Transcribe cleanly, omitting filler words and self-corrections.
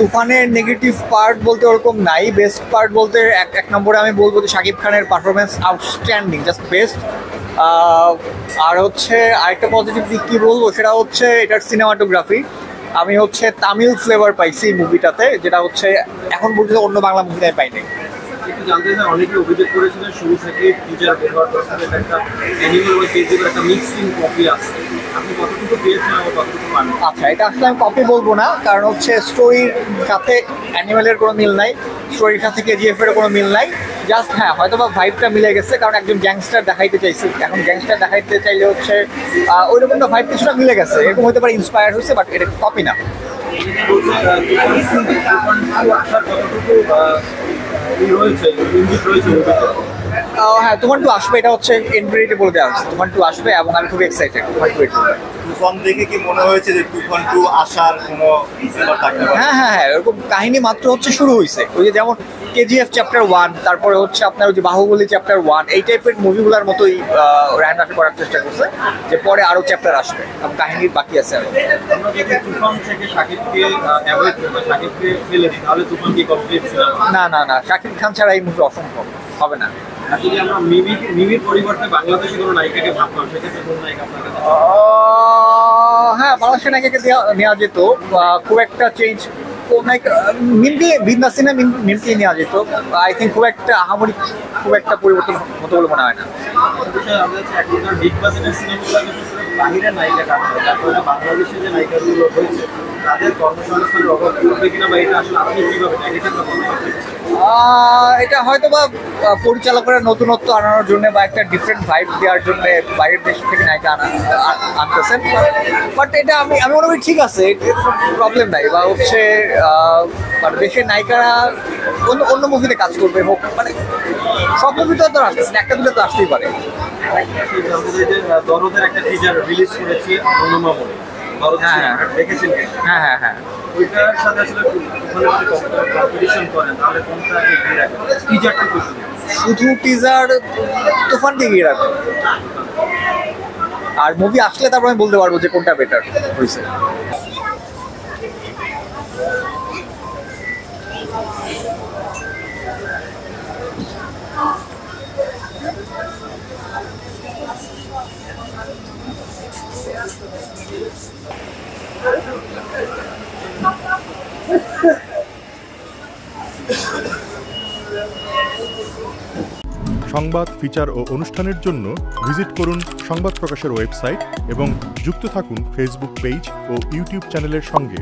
তুফানের negative part বলতে ওরকম নাই, বেস্ট পার্ট বলতে এক নম্বরে আমি বলবো যে শাকিব খানের পারফরমেন্স আউটস্ট্যান্ডিং, জাস্ট বেস্ট। আর হচ্ছে আরেকটা পজিটিভ দিক কী বলবো, সেটা হচ্ছে এটার সিনেমাটোগ্রাফি। আমি হচ্ছে তামিল ফ্লেভার পাইছি মুভিটাতে, যেটা হচ্ছে এখন পর্যন্ত অন্য বাংলা মুভিতে পাইনি। একটু জানতে চাই, অনেকে অভিযোগ করেছিলেন শুরু থেকে টিজার ব্যবহার করছেন একটা অ্যানিমেল বা কেজির একটা মিক্সিং কপি আছে, আপনি কতটুকু পেয়েছেন এবং কতটুকু মানেন? আচ্ছা, এটা আসলে আমি কপি বলবো না, কারণ হচ্ছে স্টোরির সাথে অ্যানিমেলের কোনো মিল নাই, স্টোরির সাথে কেজিএফের কোনো মিল নাই। জাস্ট হ্যাঁ, হয়তো বা ভাইবটা মিলে গেছে, কারণ একজন গ্যাংস্টার দেখাইতে চাইছে, এখন গ্যাংস্টার দেখাইতে চাইলে হচ্ছে ওই রকমটা ভাইব কিছুটা মিলে গেছে, এরকম হতে পারে ইন্সপায়ার হয়েছে, বাট এটা কপি না। হ্যাঁ, তুফান 2 আসবে, এটা হচ্ছে এনবিডিটি বলে দেওয়া হচ্ছে, তুফান 2 আসবে এবং আমি খুব এক্সাইটেড তুফান 2 এর জন্য। তুফান দেখে কি মনে হয়েছে যে তুফান 2 আসার কোনো ব্যাপার থাকতে পারে? হ্যাঁ হ্যাঁ হ্যাঁ, এরকম কাহিনী মাত্র হচ্ছে শুরু হয়েছে, ওই যে যেমন কেজিএফ চ্যাপ্টার 1, তারপরে হচ্ছে আপনার ওই যে বাহুবলী চ্যাপ্টার 1, এই টাইপের মুভিগুলোর মতোই রায়হান রাফি করার চেষ্টা করছে, যে পরে আরও চ্যাপ্টার আসবে এবং কাহিনীর বাকি আছে আরও। আমরা যদি তুফান থেকে শাকিবকে অ্যাভয়েড করি বা শাকিবকে ফেলে দিই, তাহলে তুফান কি কমপ্লিট সিনেমা? না না না, শাকিব খান ছাড়া এই মুভি অসম্ভব, হবে না। আর যদি আমরা মিমির পরিবর্তে বাংলাদেশি কোনো নায়িকাকে ভাবতাম, সেক্ষেত্রে কোন নায়িকা আপনার কাছে? হ্যাঁ, বাংলাদেশের নায়িকাকে নেওয়া যেত, খুব একটা চেঞ্জ মিমকে বিন্দাসিনা মিমকে নেওয়া যেত। আই থিঙ্ক খুব একটা আহামরি খুব একটা পরিবর্তন হতো বলে মনে হয় না। এখনকার বিগ বাজেটের সিনেমাগুলো বাহিরের নায়িকা কাটছে, তারপরে বাংলাদেশে যে নায়িকাগুলো হয়েছে তাদের কর্মসংস্থানের অভাব করবে কিনা, বা এটা আসলে আপনি কীভাবে নেগেটিভ বা পজিটিভ? এটা হয়তো বা পরিচালকের নতুনত্ব আনানোর জন্য বা একটা ডিফারেন্ট ভাইব দেওয়ার জন্য বাইরের দেশ থেকে নায়িকা আনতেছেন, বাট এটা আমি মনে করি ঠিক আছে, প্রবলেম নাই। বা হচ্ছে মানে দেশের নায়িকারা অন্য মুভিতে কাজ করবে, হোক মানে সব মুভিতে তো আসতেছে, একটা দুটো তো আসতেই পারে। দরদের একটা টিজার রিলিজ করেছে অনুমা বলে, দেখেছেন? হ্যাঁ হ্যাঁ হ্যাঁ, ওইটার সাথে আসলে কম্পিটিশন করেন, তাহলে কোনটা এগিয়ে রাখেন? টিজারটা শুধু টিজার তুফান এগিয়ে রাখবে, আর মুভি আসলে তারপর আমি বলতে পারবো যে কোনটা বেটার হয়েছে। সংবাদ, ফিচার ও অনুষ্ঠানের জন্য ভিজিট করুন সংবাদ প্রকাশের ওয়েবসাইট এবং যুক্ত থাকুন ফেসবুক পেজ ও ইউটিউব চ্যানেলের সঙ্গে।